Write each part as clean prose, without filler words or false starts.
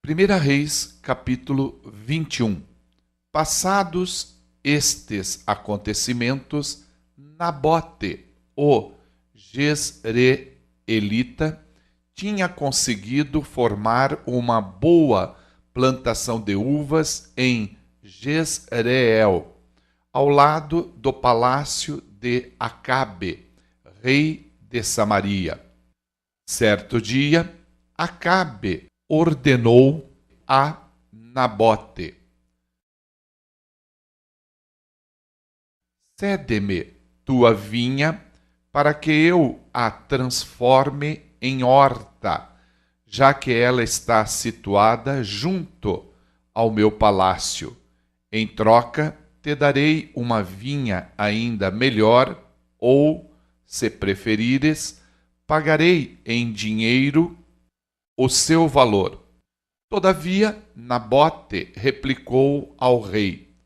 Primeira Reis, capítulo 21. Passados estes acontecimentos, Nabote, o Jezreelita, tinha conseguido formar uma boa plantação de uvas em Jezreel, ao lado do palácio de Acabe, rei de Samaria. Certo dia, Acabe ordenou a Nabote: cede-me tua vinha para que eu a transforme em horta, já que ela está situada junto ao meu palácio. Em troca, te darei uma vinha ainda melhor, ou, se preferires, pagarei em dinheiro o seu valor. Todavia, Nabote replicou ao rei: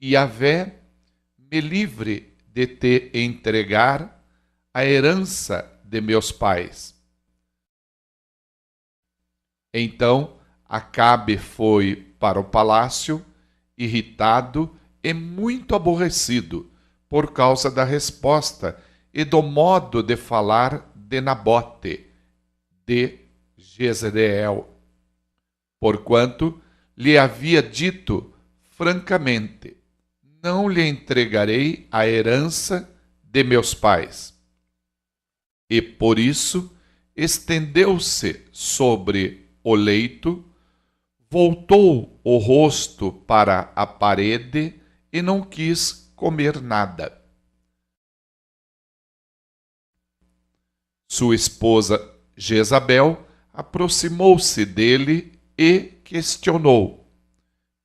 Yahvé me livre de te entregar a herança de meus pais. Então Acabe foi para o palácio, irritado e muito aborrecido por causa da resposta e do modo de falar de Nabote, de Jezreel, porquanto lhe havia dito francamente: não lhe entregarei a herança de meus pais. E por isso estendeu-se sobre o leito, voltou o rosto para a parede e não quis comer nada. Sua esposa Jezabel aproximou-se dele e questionou: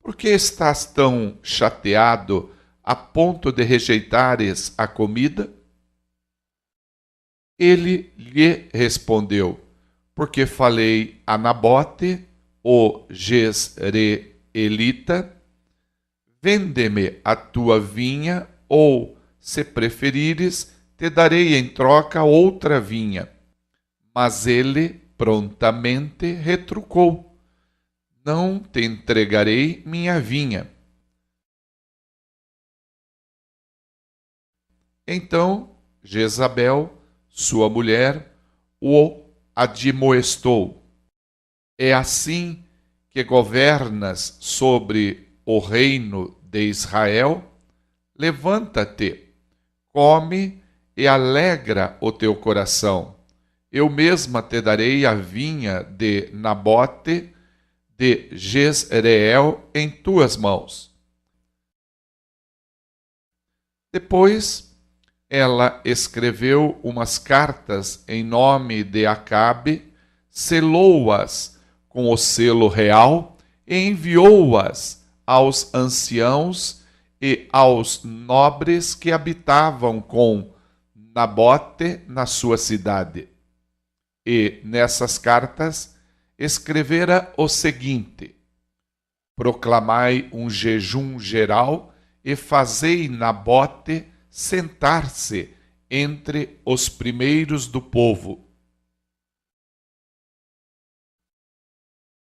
por que estás tão chateado a ponto de rejeitares a comida? Ele lhe respondeu: porque falei a Nabote, o Jezreelita: vende-me a tua vinha, ou, se preferires, te darei em troca outra vinha. Mas ele prontamente retrucou: não te entregarei minha vinha. Então Jezabel, sua mulher, o admoestou: é assim que governas sobre o reino de Israel? Levanta-te, come e alegra o teu coração. Eu mesma te darei a vinha de Nabote, de Jezreel, em tuas mãos. Depois ela escreveu umas cartas em nome de Acabe, selou-as com o selo real e enviou-as aos anciãos e aos nobres que habitavam com Nabote na sua cidade. E nessas cartas escrevera o seguinte: proclamai um jejum geral e fazei Nabote sentar-se entre os primeiros do povo.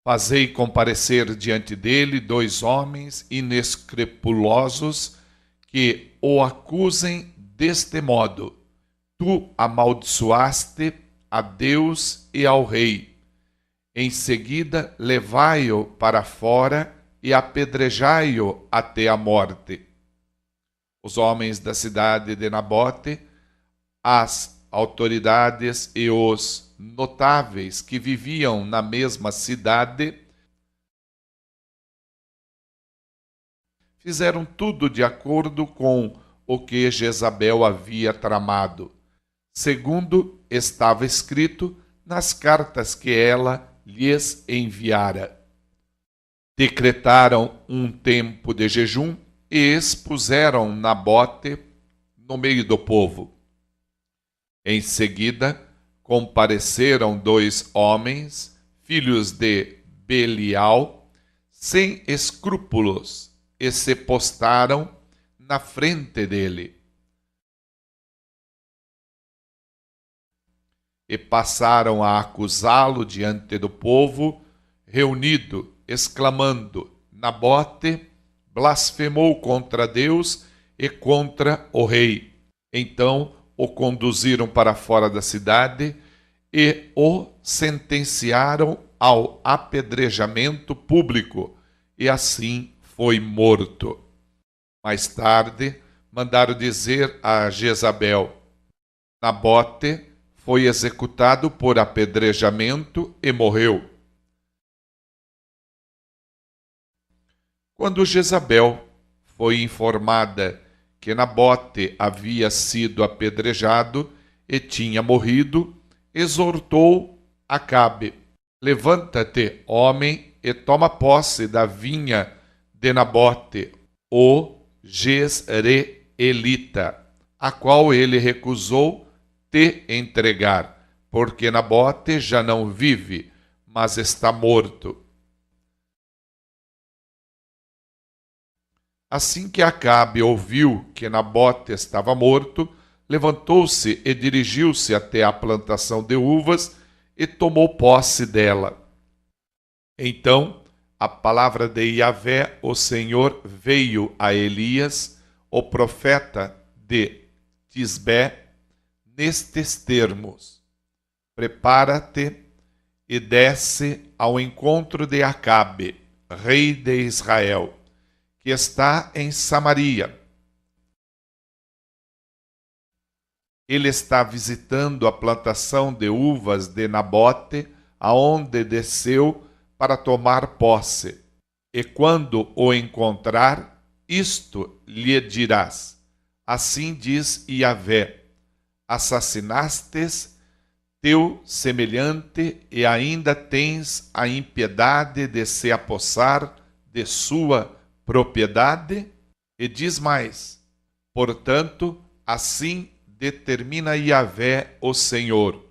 Fazei comparecer diante dele 2 homens inescrupulosos que o acusem deste modo: tu amaldiçoaste a Deus e ao rei. Em seguida, levai-o para fora e apedrejai-o até a morte. Os homens da cidade de Nabote, as autoridades e os notáveis que viviam na mesma cidade fizeram tudo de acordo com o que Jezabel havia tramado, segundo estava escrito nas cartas que ela lhes enviara. Decretaram um tempo de jejum e expuseram Nabote no meio do povo. Em seguida, compareceram 2 homens, filhos de Belial, sem escrúpulos, e se postaram na frente dele. e passaram a acusá-lo diante do povo reunido, exclamando: Nabote blasfemou contra Deus e contra o rei. Então o conduziram para fora da cidade e o sentenciaram ao apedrejamento público, e assim foi morto. Mais tarde, mandaram dizer a Jezabel: Nabote foi executado por apedrejamento e morreu. Quando Jezabel foi informada que Nabote havia sido apedrejado e tinha morrido, exortou Acabe: Levanta-te, homem, e toma posse da vinha de Nabote, o Jezreelita, a qual ele recusou te entregar, porque Nabote já não vive, mas está morto. Assim que Acabe ouviu que Nabote estava morto, levantou-se e dirigiu-se até a plantação de uvas e tomou posse dela. Então, a palavra de Yahvé, o Senhor, veio a Elias, o profeta de Tisbé, nestes termos: Prepara-te e desce ao encontro de Acabe, rei de Israel, que está em Samaria. Ele está visitando a plantação de uvas de Nabote, aonde desceu para tomar posse. E quando o encontrar, isto lhe dirás: Assim diz Yahvé: Assassinastes teu semelhante e ainda tens a impiedade de se apossar de sua propriedade? E diz mais: Portanto, assim determina Yahvé, o Senhor: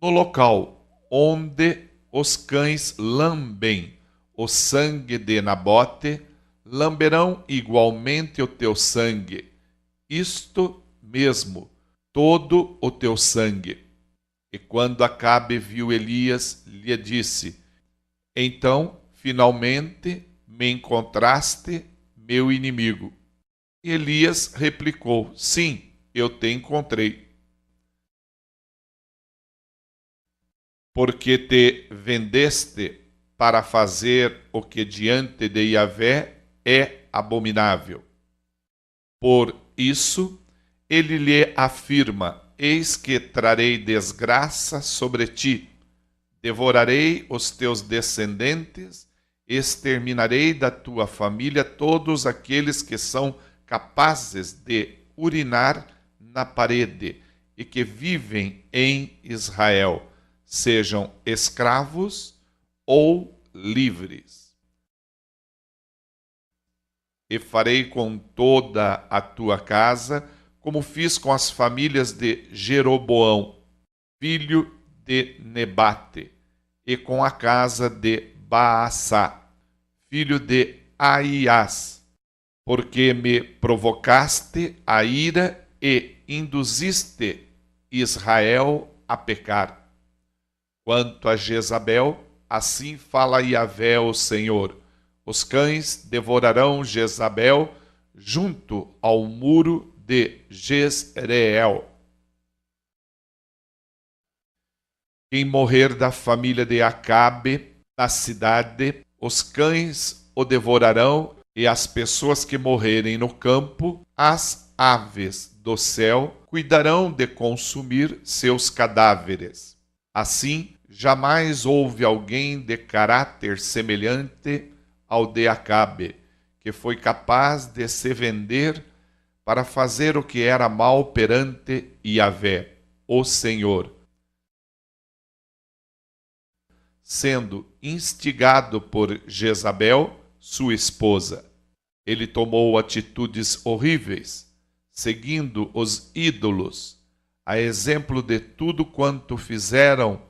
no local onde os cães lambem o sangue de Nabote, lamberão igualmente o teu sangue, isto mesmo, todo o teu sangue. E quando Acabe viu Elias, lhe disse: Então, finalmente, me encontraste, meu inimigo. E Elias replicou: Sim, eu te encontrei. Porque te vendeste para fazer o que diante de Yahvé é abominável. Por isso, ele lhe afirma: Eis que trarei desgraça sobre ti, devorarei os teus descendentes, exterminarei da tua família todos aqueles que são capazes de urinar na parede e que vivem em Israel, sejam escravos ou livres. E farei com toda a tua casa, como fiz com as famílias de Jeroboão, filho de Nebate, e com a casa de Baassá, filho de Aias, porque me provocaste a ira e induziste Israel a pecar. Quanto a Jezabel, assim fala Yahvé, o Senhor: os cães devorarão Jezabel junto ao muro de Jezreel. Quem morrer da família de Acabe na cidade, os cães o devorarão, e as pessoas que morrerem no campo, as aves do céu, cuidarão de consumir seus cadáveres. Assim, jamais houve alguém de caráter semelhante ao de Acabe, que foi capaz de se vender para fazer o que era mal perante Yahvé, o Senhor, sendo instigado por Jezabel, sua esposa. Ele tomou atitudes horríveis, seguindo os ídolos, a exemplo de tudo quanto fizeram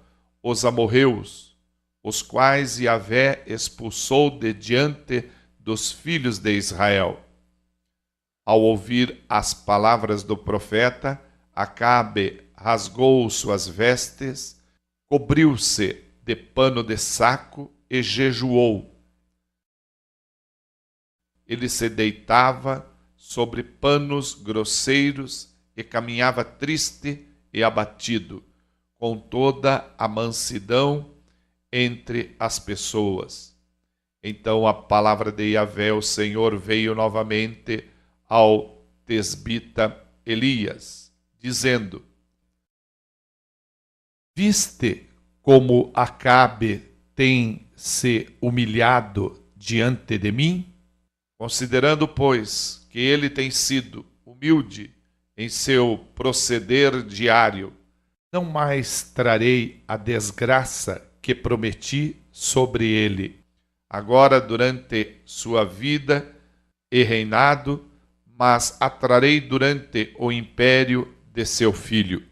os amorreus, os quais Yahvé expulsou de diante dos filhos de Israel. Ao ouvir as palavras do profeta, Acabe rasgou suas vestes, cobriu-se de pano de saco e jejuou. Ele se deitava sobre panos grosseiros e caminhava triste e abatido, com toda a mansidão entre as pessoas. Então a palavra de Yahvé, o Senhor, veio novamente ao tesbita Elias, dizendo: Viste como Acabe tem se humilhado diante de mim? Considerando, pois, que ele tem sido humilde em seu proceder diário, não mais trarei a desgraça que prometi sobre ele, agora durante sua vida e reinado, mas a trarei durante o império de seu filho.